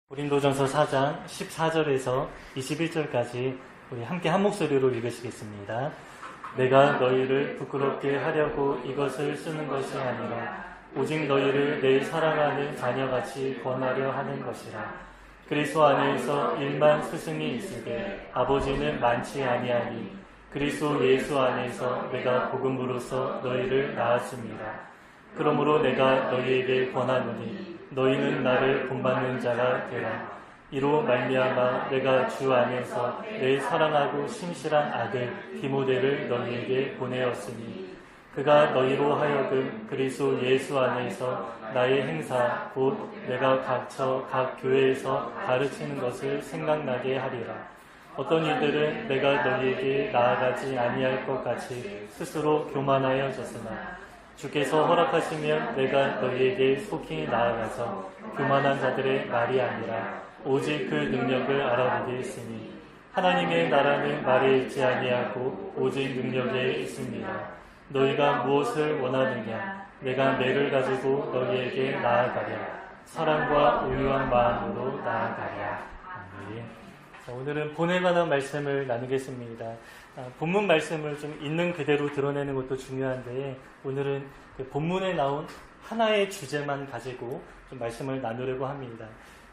고린도전서 4장 14절에서 21절까지 우리 함께 한 목소리로 읽으시겠습니다. 내가 너희를 부끄럽게 하려고 이것을 쓰는 것이 아니라 오직 너희를 내 사랑하는 자녀같이 권하려 하는 것이라. 그리스도 안에서 일만 스승이 있으되 아버지는 많지 아니하니 그리스도 예수 안에서 내가 복음으로써 너희를 낳았습니다. 그러므로 내가 너희에게 권하노니 너희는 나를 본받는 자가 되라. 이로 말미암아 내가 주 안에서 내 사랑하고 신실한 아들 디모데를 너희에게 보내었으니 그가 너희로 하여금 그리스도 예수 안에서 나의 행사 곧 내가 각처 각 교회에서 가르치는 것을 생각나게 하리라. 어떤 이들은 내가 너희에게 나아가지 아니할 것 같이 스스로 교만하여졌으나 주께서 허락하시면 내가 너희에게 속히 나아가서 교만한 자들의 말이 아니라 오직 그 능력을 알아보게 했으니 하나님의 나라는 말에 있지 아니하고 오직 능력에 있습니다. 너희가 무엇을 원하느냐? 내가 매를 가지고 너희에게 나아가랴. 사랑과 온유한 마음으로 나아가랴. 아멘. 자, 오늘은 본에 관한 말씀을 나누겠습니다. 본문 말씀을 좀 있는 그대로 드러내는 것도 중요한데 오늘은 그 본문에 나온 하나의 주제만 가지고 좀 말씀을 나누려고 합니다.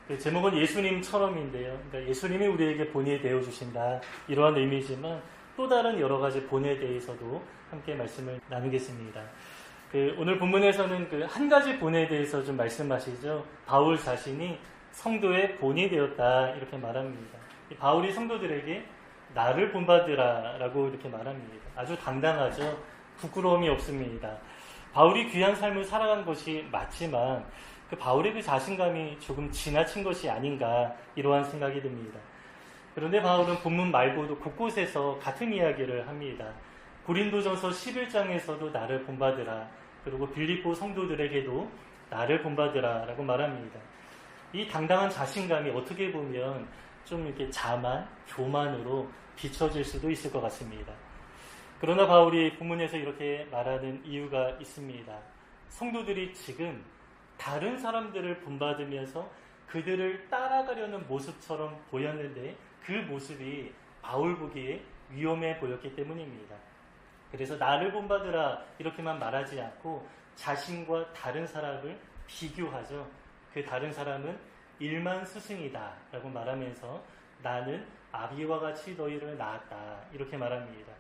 그 제목은 예수님처럼인데요. 그러니까 예수님이 우리에게 본이 되어주신다 이러한 의미지만 또 다른 여러 가지 본에 대해서도 함께 말씀을 나누겠습니다. 오늘 본문에서는 그 한 가지 본에 대해서 좀 말씀하시죠. 바울 자신이 성도의 본이 되었다 이렇게 말합니다. 바울이 성도들에게 나를 본받으라 라고 이렇게 말합니다. 아주 당당하죠. 부끄러움이 없습니다. 바울이 귀한 삶을 살아간 것이 맞지만 그 바울의 그 자신감이 조금 지나친 것이 아닌가 이러한 생각이 듭니다. 그런데 바울은 본문 말고도 곳곳에서 같은 이야기를 합니다. 고린도전서 11장에서도 나를 본받으라. 그리고 빌립보 성도들에게도 나를 본받으라 라고 말합니다. 이 당당한 자신감이 어떻게 보면 좀 이렇게 자만, 교만으로 비춰질 수도 있을 것 같습니다. 그러나 바울이 본문에서 이렇게 말하는 이유가 있습니다. 성도들이 지금 다른 사람들을 본받으면서 그들을 따라가려는 모습처럼 보였는데 그 모습이 바울 보기에 위험해 보였기 때문입니다. 그래서 나를 본받으라 이렇게만 말하지 않고 자신과 다른 사람을 비교하죠. 그 다른 사람은 일만 스승이다 라고 말하면서 나는 아비와 같이 너희를 낳았다 이렇게 말합니다.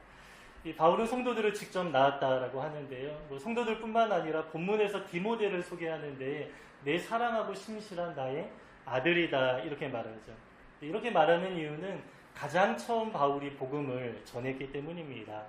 이 바울은 성도들을 직접 낳았다라고 하는데요. 성도들뿐만 아니라 본문에서 디모데를 소개하는데 내 사랑하고 신실한 나의 아들이다 이렇게 말하죠. 이렇게 말하는 이유는 가장 처음 바울이 복음을 전했기 때문입니다.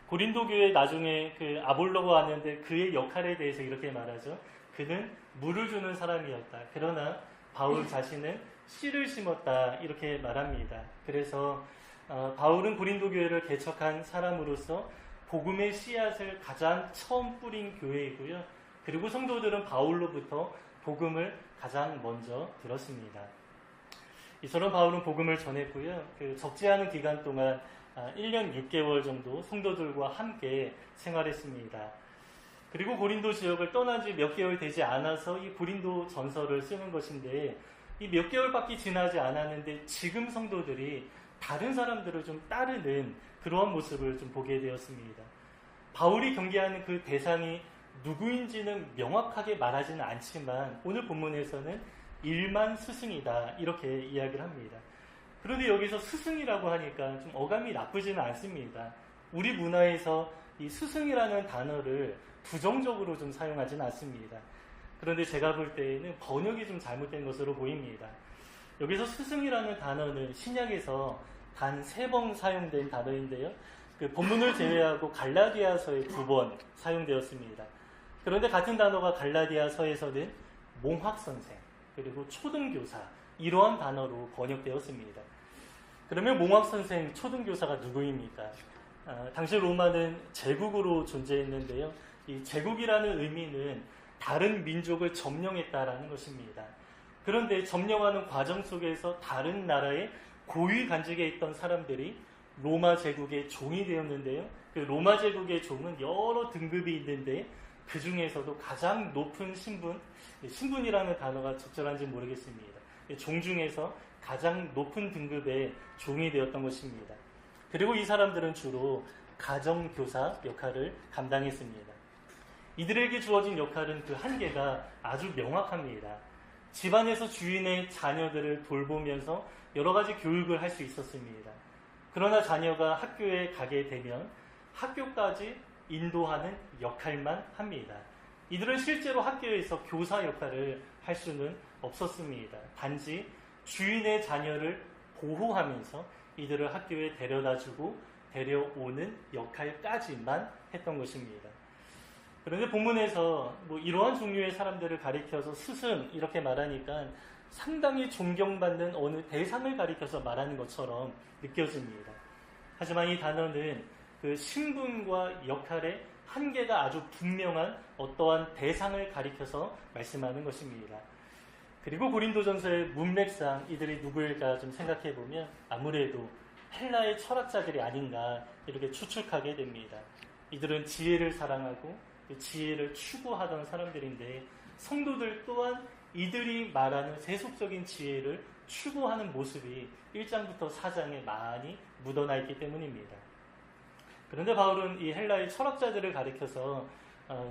고린도 교회 나중에 그 아볼로가 왔는데 그의 역할에 대해서 이렇게 말하죠. 그는 물을 주는 사람이었다. 그러나 바울 자신은 씨를 심었다 이렇게 말합니다. 그래서 바울은 고린도 교회를 개척한 사람으로서 복음의 씨앗을 가장 처음 뿌린 교회이고요. 그리고 성도들은 바울로부터 복음을 가장 먼저 들었습니다. 이처럼 바울은 복음을 전했고요. 적지 않은 기간 동안 1년 6개월 정도 성도들과 함께 생활했습니다. 그리고 고린도 지역을 떠난 지 몇 개월 되지 않아서 이 고린도 전서를 쓰는 것인데 이 몇 개월밖에 지나지 않았는데 지금 성도들이 다른 사람들을 좀 따르는 그러한 모습을 좀 보게 되었습니다. 바울이 경계하는 그 대상이 누구인지는 명확하게 말하지는 않지만 오늘 본문에서는 일만 스승이다 이렇게 이야기를 합니다. 그런데 여기서 스승이라고 하니까 좀 어감이 나쁘지는 않습니다. 우리 문화에서 이 스승이라는 단어를 부정적으로 좀 사용하지는 않습니다. 그런데 제가 볼 때에는 번역이 좀 잘못된 것으로 보입니다. 여기서 스승이라는 단어는 신약에서 단 3번 사용된 단어인데요. 그 본문을 제외하고 갈라디아서에 2번 사용되었습니다. 그런데 같은 단어가 갈라디아서에서는 몽학선생 그리고 초등교사 이러한 단어로 번역되었습니다. 그러면 몽학선생, 초등교사가 누구입니까? 당시 로마는 제국으로 존재했는데요. 이 제국이라는 의미는 다른 민족을 점령했다라는 것입니다. 그런데 점령하는 과정 속에서 다른 나라의 고위 관직에 있던 사람들이 로마 제국의 종이 되었는데요. 그 로마 제국의 종은 여러 등급이 있는데 그 중에서도 가장 높은 신분, 신분이라는 단어가 적절한지 모르겠습니다. 종 중에서 가장 높은 등급의 종이 되었던 것입니다. 그리고 이 사람들은 주로 가정교사 역할을 감당했습니다. 이들에게 주어진 역할은 그 한계가 아주 명확합니다. 집안에서 주인의 자녀들을 돌보면서 여러 가지 교육을 할 수 있었습니다. 그러나 자녀가 학교에 가게 되면 학교까지 인도하는 역할만 합니다. 이들은 실제로 학교에서 교사 역할을 할 수는 없었습니다. 단지 주인의 자녀를 보호하면서 이들을 학교에 데려다주고 데려오는 역할까지만 했던 것입니다. 그런데 본문에서 이러한 종류의 사람들을 가리켜서 스승 이렇게 말하니까 상당히 존경받는 어느 대상을 가리켜서 말하는 것처럼 느껴집니다. 하지만 이 단어는 그 신분과 역할의 한계가 아주 분명한 어떠한 대상을 가리켜서 말씀하는 것입니다. 그리고 고린도전서의 문맥상 이들이 누구일까 좀 생각해 보면 아무래도 헬라의 철학자들이 아닌가 이렇게 추측하게 됩니다. 이들은 지혜를 사랑하고 지혜를 추구하던 사람들인데 성도들 또한 이들이 말하는 세속적인 지혜를 추구하는 모습이 1장부터 4장에 많이 묻어나 있기 때문입니다. 그런데 바울은 이 헬라의 철학자들을 가리켜서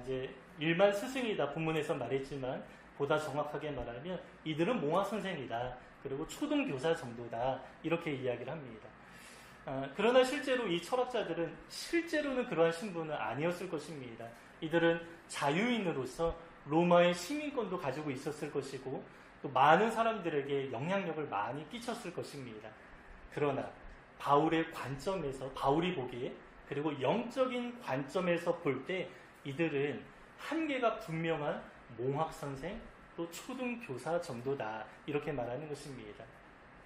이제 일반 스승이다 본문에서 말했지만 보다 정확하게 말하면 이들은 몽학 선생이다. 그리고 초등교사 정도다. 이렇게 이야기를 합니다. 그러나 실제로 이 철학자들은 실제로는 그러한 신분은 아니었을 것입니다. 이들은 자유인으로서 로마의 시민권도 가지고 있었을 것이고 또 많은 사람들에게 영향력을 많이 끼쳤을 것입니다. 그러나 바울의 관점에서 바울이 보기에 그리고 영적인 관점에서 볼 때 이들은 한계가 분명한 몽학선생 또 초등교사 정도다 이렇게 말하는 것입니다.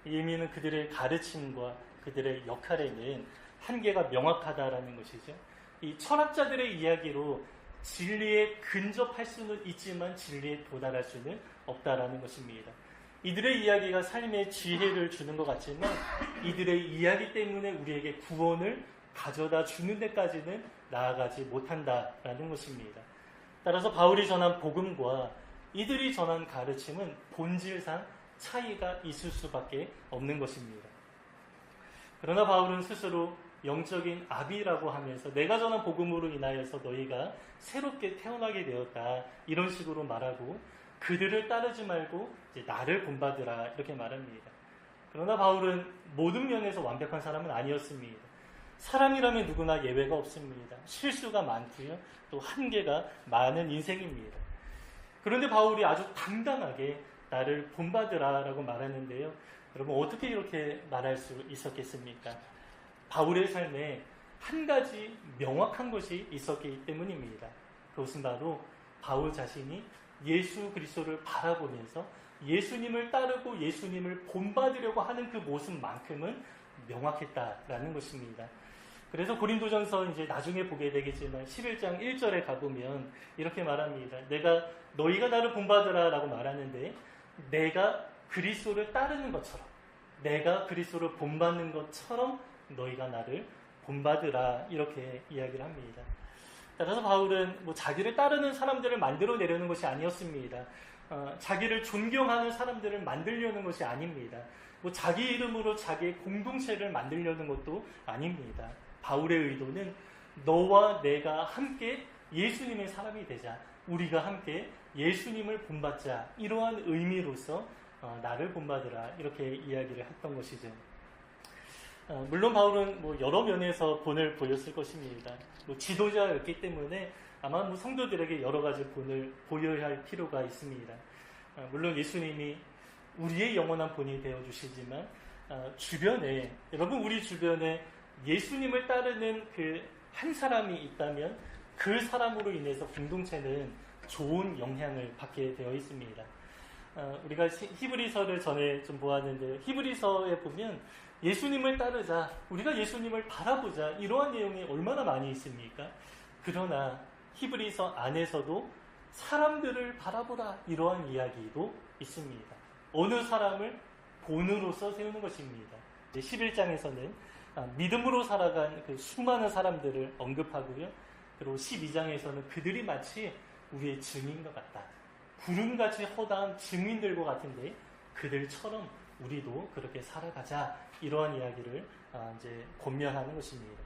이 의미는 그들의 가르침과 그들의 역할에는 한계가 명확하다라는 것이죠. 이 철학자들의 이야기로 진리에 근접할 수는 있지만 진리에 도달할 수는 없다라는 것입니다. 이들의 이야기가 삶의 지혜를 주는 것 같지만 이들의 이야기 때문에 우리에게 구원을 가져다 주는 데까지는 나아가지 못한다라는 것입니다. 따라서 바울이 전한 복음과 이들이 전한 가르침은 본질상 차이가 있을 수밖에 없는 것입니다. 그러나 바울은 스스로 영적인 아비라고 하면서 내가 전한 복음으로 인하여서 너희가 새롭게 태어나게 되었다 이런 식으로 말하고 그들을 따르지 말고 이제 나를 본받으라 이렇게 말합니다. 그러나 바울은 모든 면에서 완벽한 사람은 아니었습니다. 사람이라면 누구나 예외가 없습니다. 실수가 많고요. 또 한계가 많은 인생입니다. 그런데 바울이 아주 당당하게 나를 본받으라 라고 말하는데요. 여러분 어떻게 이렇게 말할 수 있었겠습니까? 바울의 삶에 한 가지 명확한 것이 있었기 때문입니다. 그것은 바로 바울 자신이 예수 그리스도를 바라보면서 예수님을 따르고 예수님을 본받으려고 하는 그 모습만큼은 명확했다라는 것입니다. 그래서 고린도전서 이제 나중에 보게 되겠지만 11장 1절에 가보면 이렇게 말합니다. 너희가 나를 본받으라 라고 말하는데 내가 그리스도를 따르는 것처럼 내가 그리스도를 본받는 것처럼 너희가 나를 본받으라 이렇게 이야기를 합니다. 따라서 바울은 자기를 따르는 사람들을 만들어내려는 것이 아니었습니다. 자기를 존경하는 사람들을 만들려는 것이 아닙니다. 자기 이름으로 자기의 공동체를 만들려는 것도 아닙니다. 바울의 의도는 너와 내가 함께 예수님의 사람이 되자, 우리가 함께 예수님을 본받자, 이러한 의미로서 나를 본받으라 이렇게 이야기를 했던 것이죠. 물론 바울은 여러 면에서 본을 보였을 것입니다. 지도자였기 때문에 아마 성도들에게 여러 가지 본을 보여야 할 필요가 있습니다. 물론 예수님이 우리의 영원한 본이 되어주시지만 주변에 여러분 우리 주변에 예수님을 따르는 그 한 사람이 있다면 그 사람으로 인해서 공동체는 좋은 영향을 받게 되어 있습니다. 우리가 히브리서를 전에 좀 보았는데 히브리서에 보면 예수님을 따르자, 우리가 예수님을 바라보자 이러한 내용이 얼마나 많이 있습니까? 그러나 히브리서 안에서도 사람들을 바라보라 이러한 이야기도 있습니다. 어느 사람을 본으로서 세우는 것입니다. 11장에서는 믿음으로 살아간 그 수많은 사람들을 언급하고요. 그리고 12장에서는 그들이 마치 우리의 증인과 같다. 구름같이 허다한 증인들과 같은데 그들처럼 우리도 그렇게 살아가자, 이러한 이야기를 이제 권면하는 것입니다.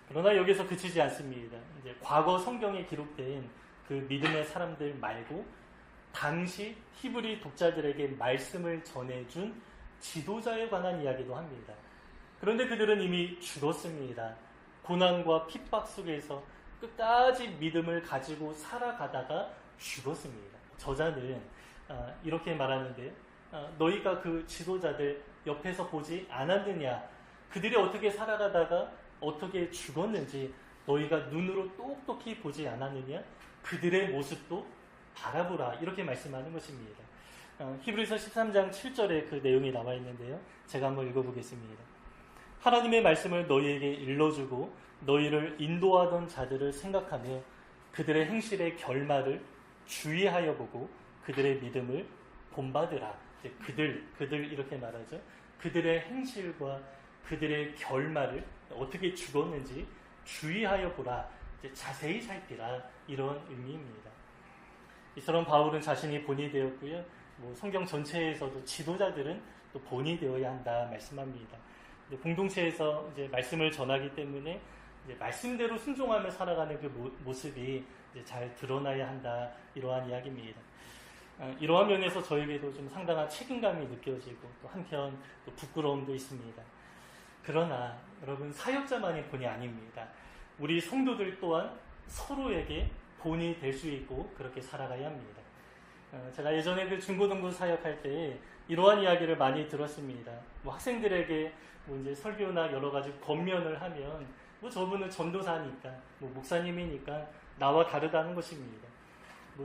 그러나 여기서 그치지 않습니다. 이제 과거 성경에 기록된 그 믿음의 사람들 말고 당시 히브리 독자들에게 말씀을 전해준 지도자에 관한 이야기도 합니다. 그런데 그들은 이미 죽었습니다. 고난과 핍박 속에서 끝까지 믿음을 가지고 살아가다가 죽었습니다. 저자는 이렇게 말하는데, 너희가 그 지도자들 옆에서 보지 않았느냐? 그들이 어떻게 살아가다가 어떻게 죽었는지 너희가 눈으로 똑똑히 보지 않았느냐? 그들의 모습도 바라보라, 이렇게 말씀하는 것입니다. 히브리서 13장 7절에 그 내용이 나와 있는데요. 제가 한번 읽어보겠습니다. 하나님의 말씀을 너희에게 일러주고 너희를 인도하던 자들을 생각하며 그들의 행실의 결말을 주의하여 보고 그들의 믿음을 본받으라. 그들 이렇게 말하죠. 그들의 행실과 그들의 결말을 어떻게 죽었는지 주의하여 보라, 자세히 살피라, 이런 의미입니다. 이처럼 바울은 자신이 본이 되었고요. 성경 전체에서도 지도자들은 또 본이 되어야 한다 말씀합니다. 공동체에서 이제 말씀을 전하기 때문에 이제 말씀대로 순종하며 살아가는 그 모습이 이제 잘 드러나야 한다, 이러한 이야기입니다. 이러한 면에서 저에게도 좀 상당한 책임감이 느껴지고 또 한편 또 부끄러움도 있습니다. 그러나 여러분, 사역자만이 본이 아닙니다. 우리 성도들 또한 서로에게 본이 될 수 있고 그렇게 살아가야 합니다. 제가 예전에 그 중고등부 사역할 때 이러한 이야기를 많이 들었습니다. 학생들에게 이제 설교나 여러 가지 권면을 하면 저분은 전도사니까 목사님이니까 나와 다르다는 것입니다.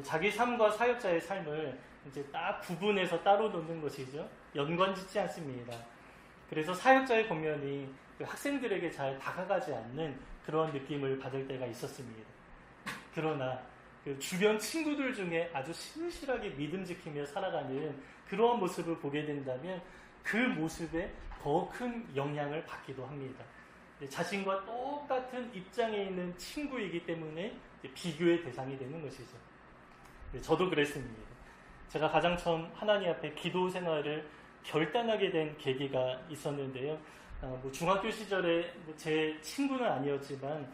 자기 삶과 사역자의 삶을 이제 딱 구분해서 따로 놓는 것이죠. 연관짓지 않습니다. 그래서 사역자의 권면이 그 학생들에게 잘 다가가지 않는 그런 느낌을 받을 때가 있었습니다. 그러나 그 주변 친구들 중에 아주 신실하게 믿음 지키며 살아가는 그러한 모습을 보게 된다면 그 모습에 더 큰 영향을 받기도 합니다. 자신과 똑같은 입장에 있는 친구이기 때문에 비교의 대상이 되는 것이죠. 저도 그랬습니다. 제가 가장 처음 하나님 앞에 기도 생활을 결단하게 된 계기가 있었는데요. 중학교 시절에 제 친구는 아니었지만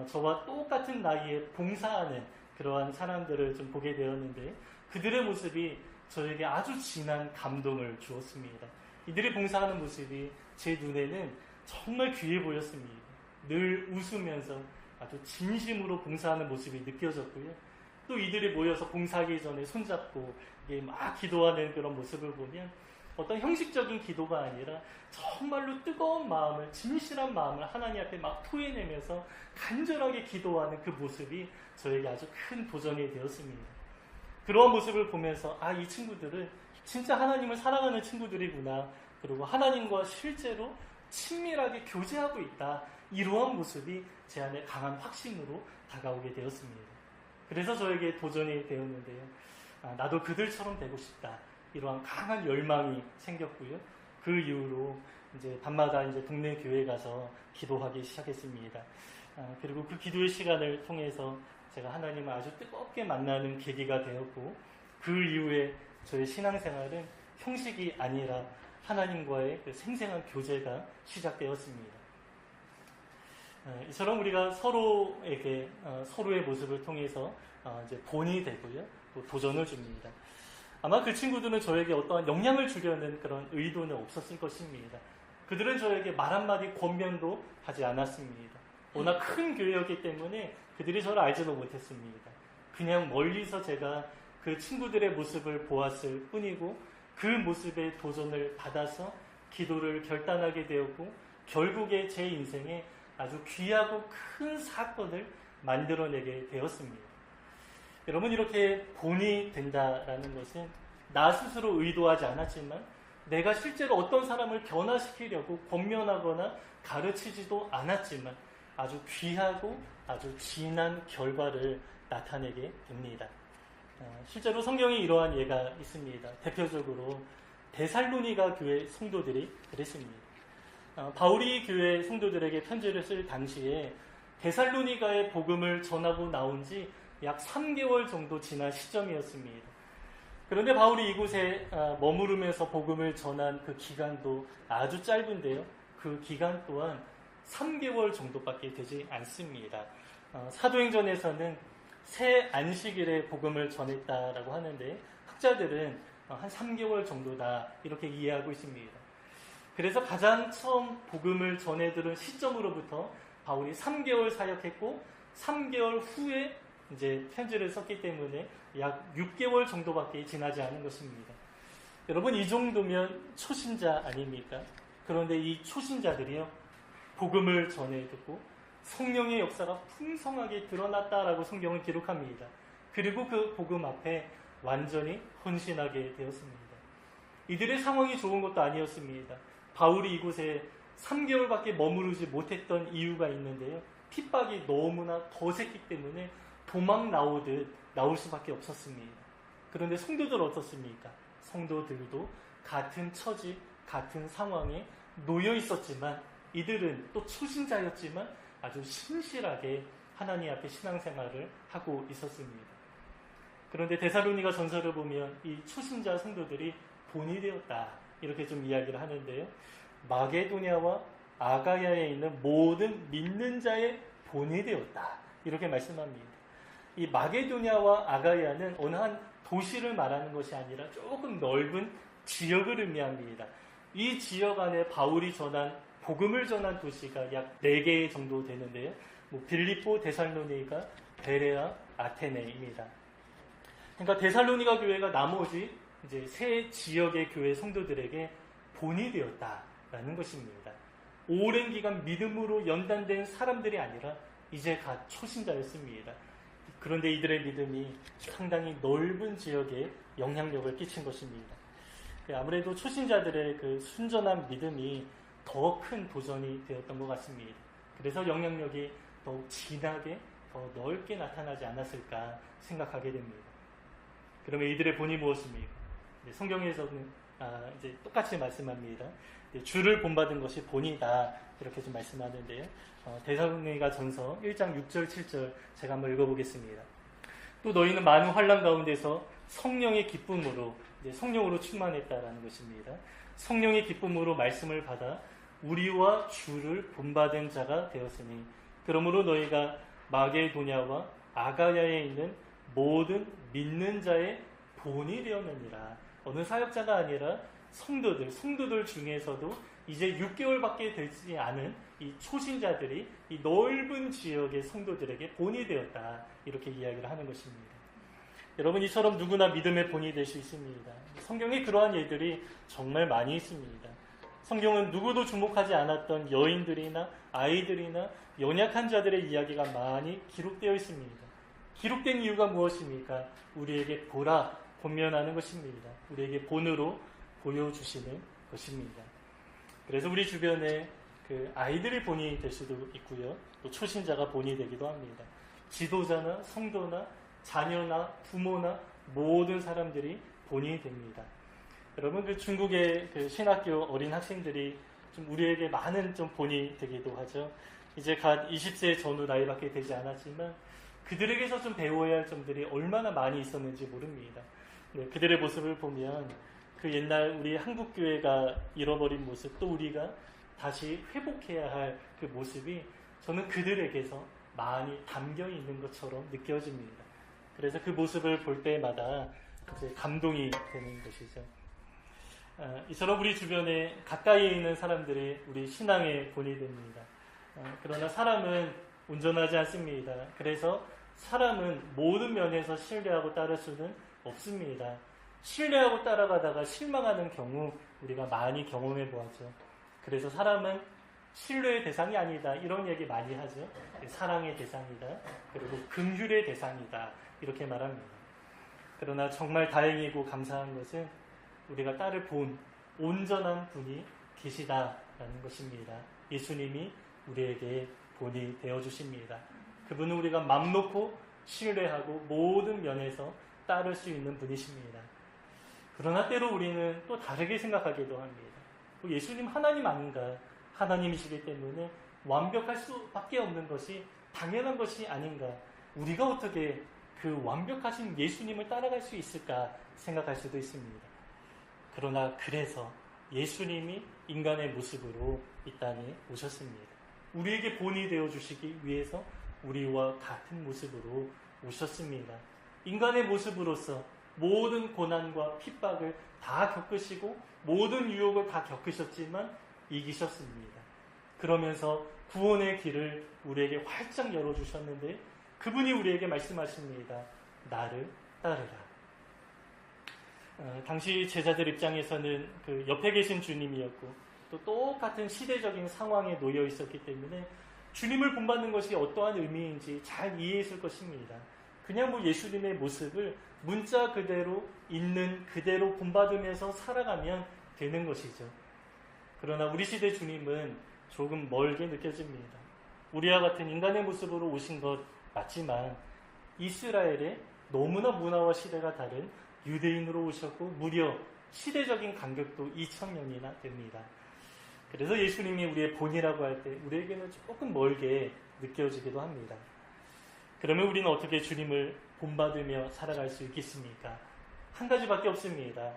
저와 똑같은 나이에 봉사하는 그러한 사람들을 좀 보게 되었는데 그들의 모습이 저에게 아주 진한 감동을 주었습니다. 이들이 봉사하는 모습이 제 눈에는 정말 귀해 보였습니다. 늘 웃으면서 아주 진심으로 봉사하는 모습이 느껴졌고요. 또 이들이 모여서 봉사하기 전에 손잡고 막 기도하는 그런 모습을 보면 어떤 형식적인 기도가 아니라 정말로 뜨거운 마음을, 진실한 마음을 하나님 앞에 막 토해내면서 간절하게 기도하는 그 모습이 저에게 아주 큰 도전이 되었습니다. 그러한 모습을 보면서 이 친구들은 진짜 하나님을 사랑하는 친구들이구나. 그리고 하나님과 실제로 친밀하게 교제하고 있다. 이러한 모습이 제 안에 강한 확신으로 다가오게 되었습니다. 그래서 저에게 도전이 되었는데요. 나도 그들처럼 되고 싶다. 이러한 강한 열망이 생겼고요. 그 이후로 이제 밤마다 이제 동네 교회 가서 기도하기 시작했습니다. 그리고 그 기도의 시간을 통해서 제가 하나님을 아주 뜨겁게 만나는 계기가 되었고, 그 이후에 저의 신앙생활은 형식이 아니라 하나님과의 그 생생한 교제가 시작되었습니다. 이처럼 우리가 서로에게 서로의 모습을 통해서 이제 본이 되고요, 또 도전을 줍니다. 아마 그 친구들은 저에게 어떠한 영향을 주려는 그런 의도는 없었을 것입니다. 그들은 저에게 말 한마디 권면도 하지 않았습니다. 워낙 큰 교회였기 때문에 그들이 저를 알지도 못했습니다. 그냥 멀리서 제가 그 친구들의 모습을 보았을 뿐이고 그 모습에 도전을 받아서 기도를 결단하게 되었고 결국에 제 인생에 아주 귀하고 큰 사건을 만들어내게 되었습니다. 여러분, 이렇게 본이 된다라는 것은 나 스스로 의도하지 않았지만 내가 실제로 어떤 사람을 변화시키려고 권면하거나 가르치지도 않았지만 아주 귀하고 아주 진한 결과를 나타내게 됩니다. 실제로 성경에 이러한 예가 있습니다. 대표적으로 데살로니가 교회 성도들이 그랬습니다. 바울이 교회 성도들에게 편지를 쓸 당시에 데살로니가의 복음을 전하고 나온 지 약 3개월 정도 지난 시점이었습니다. 그런데 바울이 이곳에 머무르면서 복음을 전한 그 기간도 아주 짧은데요. 그 기간 또한 3개월 정도밖에 되지 않습니다. 사도행전에서는 새 안식일에 복음을 전했다라고 하는데 학자들은 한 3개월 정도다 이렇게 이해하고 있습니다. 그래서 가장 처음 복음을 전해 들은 시점으로부터 바울이 3개월 사역했고 3개월 후에 이제 편지를 썼기 때문에 약 6개월 정도밖에 지나지 않은 것입니다. 여러분, 이 정도면 초신자 아닙니까? 그런데 이 초신자들이요, 복음을 전해 듣고 성령의 역사가 풍성하게 드러났다라고 성경은 기록합니다. 그리고 그 복음 앞에 완전히 헌신하게 되었습니다. 이들의 상황이 좋은 것도 아니었습니다. 바울이 이곳에 3개월밖에 머무르지 못했던 이유가 있는데요. 핍박이 너무나 거셌기 때문에 도망 나오듯 나올 수밖에 없었습니다. 그런데 성도들 어떻습니까? 성도들도 같은 처지, 같은 상황에 놓여 있었지만 이들은 또 초신자였지만 아주 신실하게 하나님 앞에 신앙생활을 하고 있었습니다. 그런데 데살로니가 전서를 보면 이 초신자 성도들이 본이 되었다 이렇게 좀 이야기를 하는데요. 마게도냐와 아가야에 있는 모든 믿는 자의 본이 되었다 이렇게 말씀합니다. 이 마게도냐와 아가야는 어느 한 도시를 말하는 것이 아니라 조금 넓은 지역을 의미합니다. 이 지역 안에 바울이 전한 복음을 전한 도시가 약 4개 정도 되는데요. 빌립보, 데살로니가, 베레아, 아테네입니다. 그러니까 데살로니가 교회가 나머지 이제 세 지역의 교회 성도들에게 본이 되었다라는 것입니다. 오랜 기간 믿음으로 연단된 사람들이 아니라 이제 갓 초신자였습니다. 그런데 이들의 믿음이 상당히 넓은 지역에 영향력을 끼친 것입니다. 아무래도 초신자들의 그 순전한 믿음이 더 큰 도전이 되었던 것 같습니다. 그래서 영향력이 더욱 진하게 더 넓게 나타나지 않았을까 생각하게 됩니다. 그러면 이들의 본이 무엇입니까? 성경에서는 이제 똑같이 말씀합니다. 주를 본받은 것이 본이다 이렇게 좀 말씀하는데요. 데살로니가 전서 1장 6절 7절 제가 한번 읽어보겠습니다. 또 너희는 많은 환난 가운데서 성령의 기쁨으로 성령으로 충만했다라는 것입니다. 성령의 기쁨으로 말씀을 받아 우리와 주를 본받은 자가 되었으니 그러므로 너희가 마게도냐와 아가야에 있는 모든 믿는 자의 본이 되었느니라. 어느 사역자가 아니라 성도들 중에서도 이제 6개월밖에 되지 않은 이 초신자들이 이 넓은 지역의 성도들에게 본이 되었다 이렇게 이야기를 하는 것입니다. 여러분, 이처럼 누구나 믿음의 본이 될 수 있습니다. 성경에 그러한 예들이 정말 많이 있습니다. 성경은 누구도 주목하지 않았던 여인들이나 아이들이나 연약한 자들의 이야기가 많이 기록되어 있습니다. 기록된 이유가 무엇입니까? 우리에게 보라, 권면하는 것입니다. 우리에게 본으로 보여주시는 것입니다. 그래서 우리 주변에 그 아이들이 본이 될 수도 있고요. 또 초신자가 본이 되기도 합니다. 지도자나 성도나 자녀나 부모나 모든 사람들이 본이 됩니다. 여러분, 그 중국의 그 신학교 어린 학생들이 좀 우리에게 많은 좀 본이 되기도 하죠. 이제 갓 20세 전후 나이밖에 되지 않았지만 그들에게서 좀 배워야 할 점들이 얼마나 많이 있었는지 모릅니다. 그들의 모습을 보면 그 옛날 우리 한국교회가 잃어버린 모습, 또 우리가 다시 회복해야 할 그 모습이 저는 그들에게서 많이 담겨 있는 것처럼 느껴집니다. 그래서 그 모습을 볼 때마다 이제 감동이 되는 것이죠. 이처럼 우리 주변에 가까이에 있는 사람들이 우리 신앙의 본이 됩니다. 그러나 사람은 온전하지 않습니다. 그래서 사람은 모든 면에서 신뢰하고 따를 수는 없습니다. 신뢰하고 따라가다가 실망하는 경우 우리가 많이 경험해 보았죠. 그래서 사람은 신뢰의 대상이 아니다 이런 얘기 많이 하죠. 사랑의 대상이다. 그리고 긍휼의 대상이다. 이렇게 말합니다. 그러나 정말 다행이고 감사한 것은 우리가 따를 본 온전한 분이 계시다라는 것입니다. 예수님이 우리에게 본이 되어주십니다. 그분은 우리가 맘 놓고 신뢰하고 모든 면에서 따를 수 있는 분이십니다. 그러나 때로 우리는 또 다르게 생각하기도 합니다. 예수님 하나님 아닌가? 하나님이시기 때문에 완벽할 수밖에 없는 것이 당연한 것이 아닌가? 우리가 어떻게 그 완벽하신 예수님을 따라갈 수 있을까 생각할 수도 있습니다. 그러나 그래서 예수님이 인간의 모습으로 이 땅에 오셨습니다. 우리에게 본이 되어주시기 위해서 우리와 같은 모습으로 오셨습니다. 인간의 모습으로서 모든 고난과 핍박을 다 겪으시고 모든 유혹을 다 겪으셨지만 이기셨습니다. 그러면서 구원의 길을 우리에게 활짝 열어주셨는데 그분이 우리에게 말씀하십니다. 나를 따르라. 당시 제자들 입장에서는 그 옆에 계신 주님이었고 또 똑같은 시대적인 상황에 놓여 있었기 때문에 주님을 본받는 것이 어떠한 의미인지 잘 이해했을 것입니다. 그냥 뭐 예수님의 모습을 문자 그대로 있는 그대로 본받으면서 살아가면 되는 것이죠. 그러나 우리 시대 주님은 조금 멀게 느껴집니다. 우리와 같은 인간의 모습으로 오신 것 맞지만 이스라엘의 너무나 문화와 시대가 다른 유대인으로 오셨고 무려 시대적인 간격도 2000년이나 됩니다. 그래서 예수님이 우리의 본이라고 할 때 우리에게는 조금 멀게 느껴지기도 합니다. 그러면 우리는 어떻게 주님을 본받으며 살아갈 수 있겠습니까? 한 가지밖에 없습니다.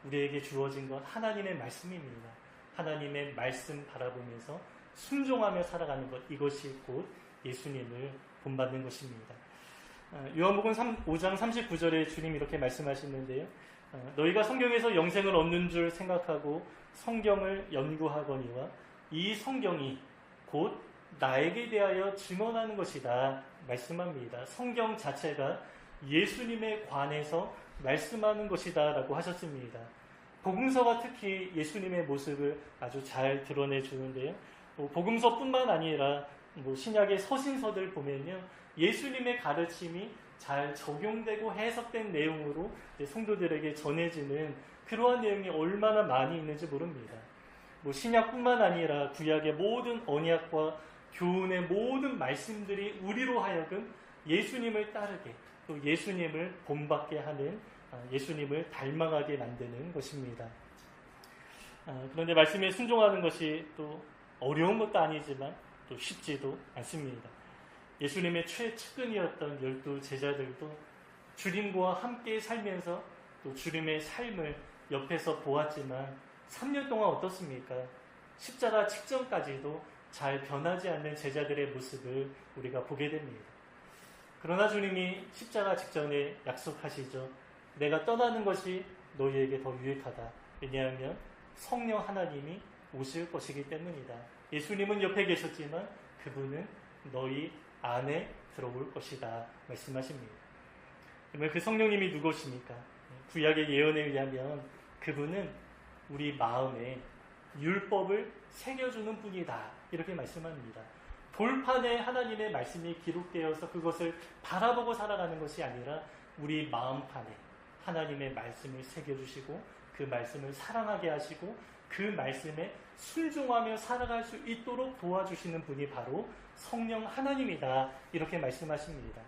우리에게 주어진 건 하나님의 말씀입니다. 하나님의 말씀 바라보면서 순종하며 살아가는 것, 이것이 곧 예수님을 본받는 것입니다. 요한복음 5장 39절에 주님이 이렇게 말씀하시는데요. 너희가 성경에서 영생을 얻는 줄 생각하고 성경을 연구하거니와 이 성경이 곧 나에게 대하여 증언하는 것이다 말씀합니다. 성경 자체가 예수님에 관해서 말씀하는 것이다 라고 하셨습니다. 복음서가 특히 예수님의 모습을 아주 잘 드러내 주는데요. 복음서뿐만 아니라 신약의 서신서들 보면요, 예수님의 가르침이 잘 적용되고 해석된 내용으로 성도들에게 전해지는 그러한 내용이 얼마나 많이 있는지 모릅니다. 신약뿐만 아니라 구약의 모든 언약과 교훈의 모든 말씀들이 우리로 하여금 예수님을 따르게 또 예수님을 본받게 하는, 예수님을 닮아가게 만드는 것입니다. 그런데 말씀에 순종하는 것이 또 어려운 것도 아니지만 또 쉽지도 않습니다. 예수님의 최측근이었던 12 제자들도 주님과 함께 살면서 또 주님의 삶을 옆에서 보았지만 3년 동안 어떻습니까? 십자가 직전까지도 잘 변하지 않는 제자들의 모습을 우리가 보게 됩니다. 그러나 주님이 십자가 직전에 약속하시죠. 내가 떠나는 것이 너희에게 더 유익하다. 왜냐하면 성령 하나님이 오실 것이기 때문이다. 예수님은 옆에 계셨지만 그분은 너희 안에 들어올 것이다 말씀하십니다. 그러면 그 성령님이 누구십니까? 구약의 예언에 의하면 그분은 우리 마음에 율법을 새겨주는 분이다 이렇게 말씀합니다. 돌판에 하나님의 말씀이 기록되어서 그것을 바라보고 살아가는 것이 아니라 우리 마음판에 하나님의 말씀을 새겨주시고 그 말씀을 사랑하게 하시고 그 말씀에 순종하며 살아갈 수 있도록 도와주시는 분이 바로 성령 하나님이다 이렇게 말씀하십니다.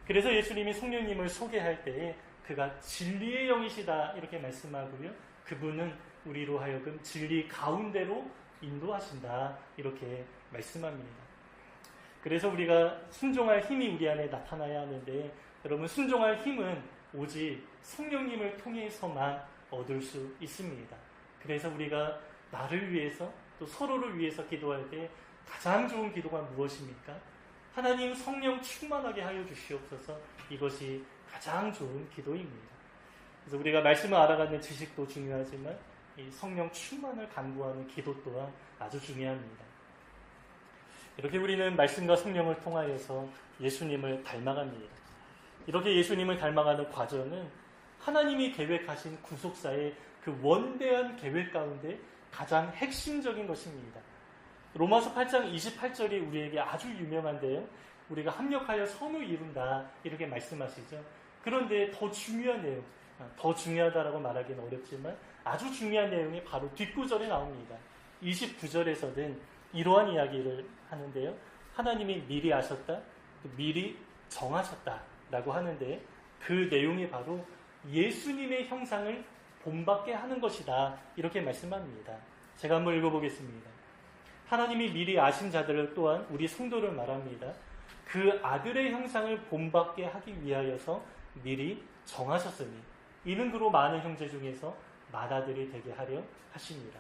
그래서 예수님이 성령님을 소개할 때에 그가 진리의 영이시다 이렇게 말씀하고요. 그분은 우리로 하여금 진리 가운데로 인도하신다 이렇게 말씀합니다. 그래서 우리가 순종할 힘이 우리 안에 나타나야 하는데, 여러분, 순종할 힘은 오직 성령님을 통해서만 얻을 수 있습니다. 그래서 우리가 나를 위해서 또 서로를 위해서 기도할 때 가장 좋은 기도가 무엇입니까? 하나님 성령 충만하게 하여 주시옵소서. 이것이 가장 좋은 기도입니다. 그래서 우리가 말씀을 알아가는 지식도 중요하지만 이 성령 충만을 간구하는 기도 또한 아주 중요합니다. 이렇게 우리는 말씀과 성령을 통하여서 예수님을 닮아갑니다. 이렇게 예수님을 닮아가는 과정은 하나님이 계획하신 구속사의 그 원대한 계획 가운데 가장 핵심적인 것입니다. 로마서 8장 28절이 우리에게 아주 유명한데요. 우리가 합력하여 선을 이룬다 이렇게 말씀하시죠. 그런데 더 중요한 내용, 더 중요하다라고 말하기는 어렵지만 아주 중요한 내용이 바로 뒷구절에 나옵니다. 29절에서는 이러한 이야기를 하는데요. 하나님이 미리 아셨다, 미리 정하셨다라고 하는데 그 내용이 바로 예수님의 형상을 본받게 하는 것이다 이렇게 말씀합니다. 제가 한번 읽어보겠습니다. 하나님이 미리 아신 자들을 또한 우리 성도를 말합니다. 그 아들의 형상을 본받게 하기 위하여서 미리 정하셨으니 이는 그로 많은 형제 중에서 맏아들이 되게 하려 하십니다.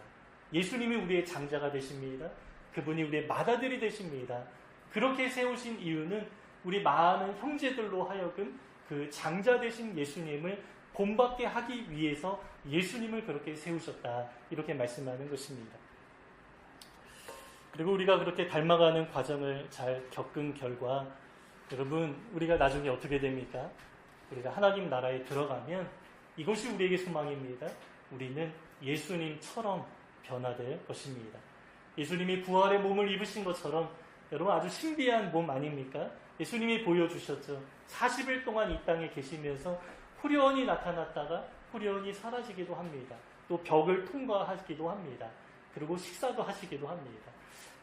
예수님이 우리의 장자가 되십니다. 그분이 우리의 맏아들이 되십니다. 그렇게 세우신 이유는 우리 많은 형제들로 하여금 그 장자 되신 예수님을 본받게 하기 위해서 예수님을 그렇게 세우셨다. 이렇게 말씀하는 것입니다. 그리고 우리가 그렇게 닮아가는 과정을 잘 겪은 결과 여러분 우리가 나중에 어떻게 됩니까? 우리가 하나님 나라에 들어가면 이것이 우리에게 소망입니다. 우리는 예수님처럼 변화될 것입니다. 예수님이 부활의 몸을 입으신 것처럼 여러분 아주 신비한 몸 아닙니까? 예수님이 보여주셨죠. 40일 동안 이 땅에 계시면서 후련히 나타났다가 후련히 사라지기도 합니다. 또 벽을 통과하기도 합니다. 그리고 식사도 하시기도 합니다.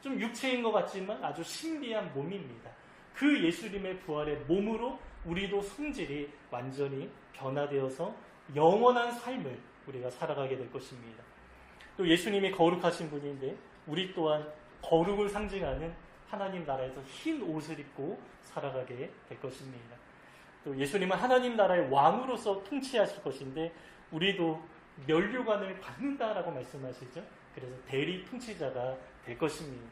좀 육체인 것 같지만 아주 신비한 몸입니다. 그 예수님의 부활의 몸으로 우리도 성질이 완전히 변화되어서 영원한 삶을 우리가 살아가게 될 것입니다. 또 예수님이 거룩하신 분인데 우리 또한 거룩을 상징하는 하나님 나라에서 흰 옷을 입고 살아가게 될 것입니다. 또 예수님은 하나님 나라의 왕으로서 통치하실 것인데 우리도 면류관을 받는다라고 말씀하시죠. 그래서 대리 통치자가 될 것입니다.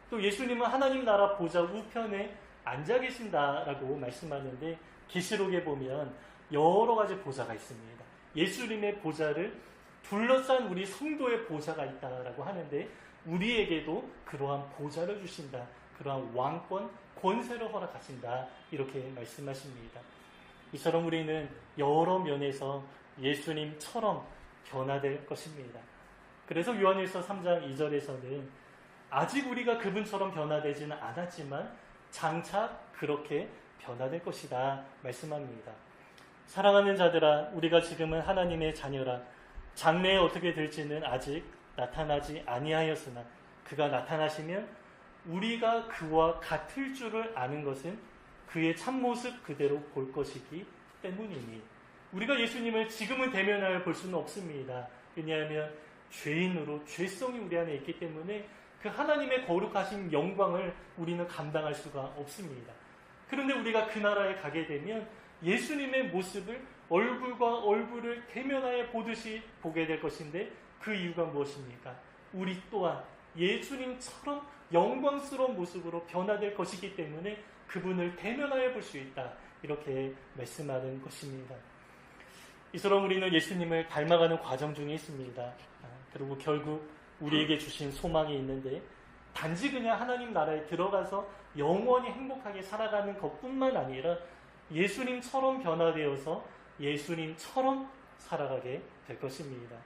또 예수님은 하나님 나라 보좌 우편에 앉아 계신다라고 말씀하는데 계시록에 보면 여러 가지 보좌가 있습니다. 예수님의 보좌를 둘러싼 우리 성도의 보좌가 있다라고 하는데 우리에게도 그러한 보좌를 주신다. 그러한 왕권, 권세를 허락하신다. 이렇게 말씀하십니다. 이처럼 우리는 여러 면에서 예수님처럼 변화될 것입니다. 그래서 요한일서 3장 2절에서는 아직 우리가 그분처럼 변화되지는 않았지만 장차 그렇게 변화될 것이다 말씀합니다. 사랑하는 자들아, 우리가 지금은 하나님의 자녀라. 장래에 어떻게 될지는 아직 나타나지 아니하였으나 그가 나타나시면 우리가 그와 같을 줄을 아는 것은 그의 참모습 그대로 볼 것이기 때문이니 우리가 예수님을 지금은 대면하여 볼 수는 없습니다. 왜냐하면 죄인으로 죄성이 우리 안에 있기 때문에 그 하나님의 거룩하신 영광을 우리는 감당할 수가 없습니다. 그런데 우리가 그 나라에 가게 되면 예수님의 모습을 얼굴과 얼굴을 대면하여 보듯이 보게 될 것인데 그 이유가 무엇입니까? 우리 또한 예수님처럼 영광스러운 모습으로 변화될 것이기 때문에 그분을 대면하여 볼 수 있다. 이렇게 말씀하는 것입니다. 이처럼 우리는 예수님을 닮아가는 과정 중에 있습니다. 그리고 결국 우리에게 주신 소망이 있는데 단지 그냥 하나님 나라에 들어가서 영원히 행복하게 살아가는 것뿐만 아니라 예수님처럼 변화되어서 예수님처럼 살아가게 될 것입니다.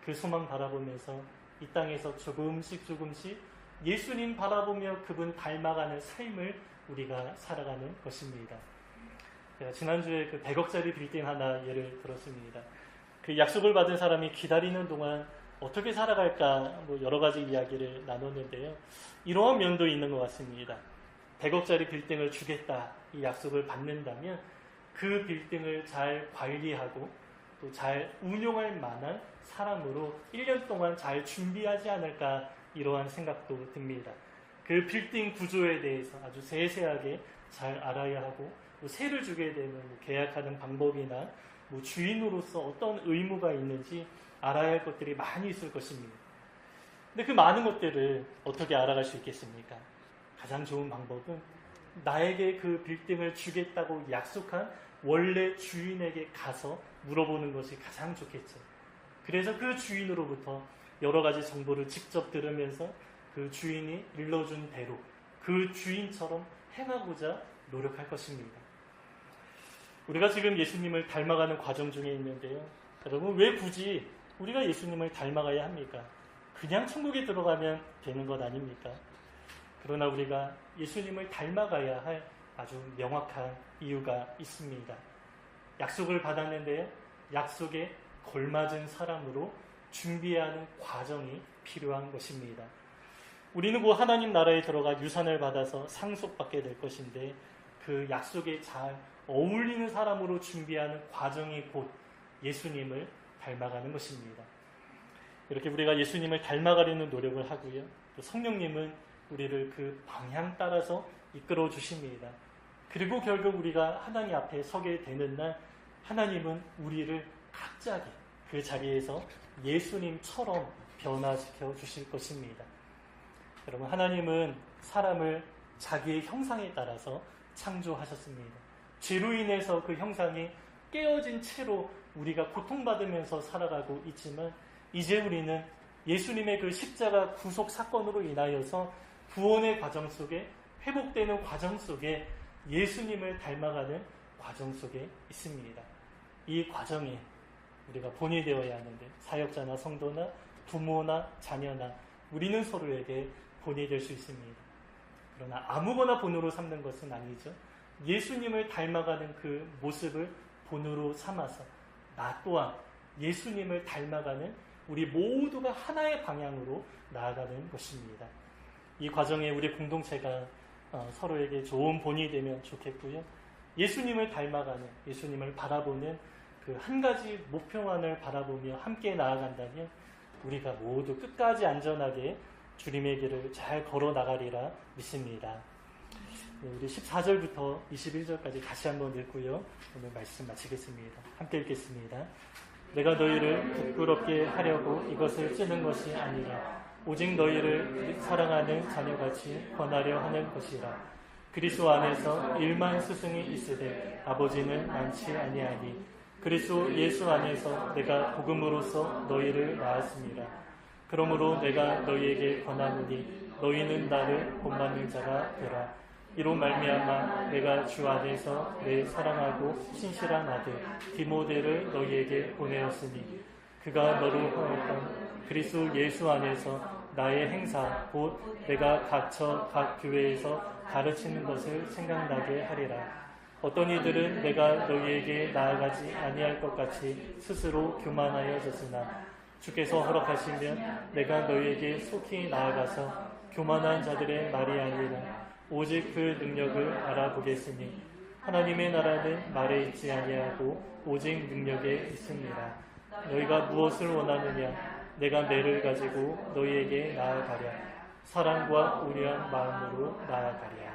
그 소망 바라보면서 이 땅에서 조금씩 예수님 바라보며 그분 닮아가는 삶을 우리가 살아가는 것입니다. 제가 지난주에 그 100억짜리 빌딩 하나 예를 들었습니다. 그 약속을 받은 사람이 기다리는 동안 어떻게 살아갈까 여러 가지 이야기를 나눴는데요. 이러한 면도 있는 것 같습니다. 100억짜리 빌딩을 주겠다 이 약속을 받는다면 그 빌딩을 잘 관리하고 또 잘 운용할 만한 사람으로 1년 동안 잘 준비하지 않을까 이러한 생각도 듭니다. 그 빌딩 구조에 대해서 아주 세세하게 잘 알아야 하고 세를 주게 되면 계약하는 방법이나 주인으로서 어떤 의무가 있는지 알아야 할 것들이 많이 있을 것입니다. 근데 그 많은 것들을 어떻게 알아갈 수 있겠습니까? 가장 좋은 방법은 나에게 그 빌딩을 주겠다고 약속한 원래 주인에게 가서 물어보는 것이 가장 좋겠죠. 그래서 그 주인으로부터 여러 가지 정보를 직접 들으면서 그 주인이 일러준 대로 그 주인처럼 행하고자 노력할 것입니다. 우리가 지금 예수님을 닮아가는 과정 중에 있는데요. 여러분, 왜 굳이 우리가 예수님을 닮아가야 합니까? 그냥 천국에 들어가면 되는 것 아닙니까? 그러나 우리가 예수님을 닮아가야 할 아주 명확한 이유가 있습니다. 약속을 받았는데요. 약속에 걸맞은 사람으로 준비하는 과정이 필요한 것입니다. 우리는 곧 하나님 나라에 들어가 유산을 받아서 상속받게 될 것인데 그 약속에 잘 어울리는 사람으로 준비하는 과정이 곧 예수님을 닮아가는 것입니다. 이렇게 우리가 예수님을 닮아가려는 노력을 하고요. 또 성령님은 우리를 그 방향 따라서 이끌어 주십니다. 그리고 결국 우리가 하나님 앞에 서게 되는 날 하나님은 우리를 갑자기 그 자리에서 예수님처럼 변화시켜 주실 것입니다. 여러분, 하나님은 사람을 자기의 형상에 따라서 창조하셨습니다. 죄로 인해서 그 형상이 깨어진 채로 우리가 고통받으면서 살아가고 있지만 이제 우리는 예수님의 그 십자가 구속 사건으로 인하여서 구원의 과정 속에, 회복되는 과정 속에 예수님을 닮아가는 과정 속에 있습니다. 이 과정에 우리가 본이 되어야 하는데, 사역자나 성도나 부모나 자녀나 우리는 서로에게 본이 될 수 있습니다. 그러나 아무거나 본으로 삼는 것은 아니죠. 예수님을 닮아가는 그 모습을 본으로 삼아서 나 또한 예수님을 닮아가는 우리 모두가 하나의 방향으로 나아가는 것입니다. 이 과정에 우리 공동체가 서로에게 좋은 본이 되면 좋겠고요. 예수님을 닮아가는, 예수님을 바라보는 그 한 가지 목표만을 바라보며 함께 나아간다면 우리가 모두 끝까지 안전하게 주님의 길을 잘 걸어 나가리라 믿습니다. 네, 우리 14절부터 21절까지 다시 한번 읽고요. 오늘 말씀 마치겠습니다. 함께 읽겠습니다. 내가 너희를 부끄럽게 하려고 이것을 쓰는 것이 아니라 오직 너희를 사랑하는 자녀같이 권하려 하는 것이라. 그리스도 안에서 1만 스승이 있으되 아버지는 많지 아니하니 그리스도 예수 안에서 내가 복음으로써 너희를 낳았습니다. 그러므로 내가 너희에게 권하노니 너희는 나를 본받는 자가 되라. 이로 말미암아 내가 주 안에서 내 사랑하고 신실한 아들 디모데를 너희에게 보내었으니 그가 너를 통했던 그리스도 예수 안에서 나의 행사 곧 내가 갇혀 각 교회에서 가르치는 것을 생각나게 하리라. 어떤 이들은 내가 너희에게 나아가지 아니할 것 같이 스스로 교만하여졌으나 주께서 허락하시면 내가 너희에게 속히 나아가서 교만한 자들의 말이 아니라 오직 그 능력을 알아보겠으니 하나님의 나라는 말에 있지 아니하고 오직 능력에 있습니다. 너희가 무엇을 원하느냐? 내가 매를 가지고 너희에게 나아가랴. 사랑과 우려한 마음으로 나아가랴.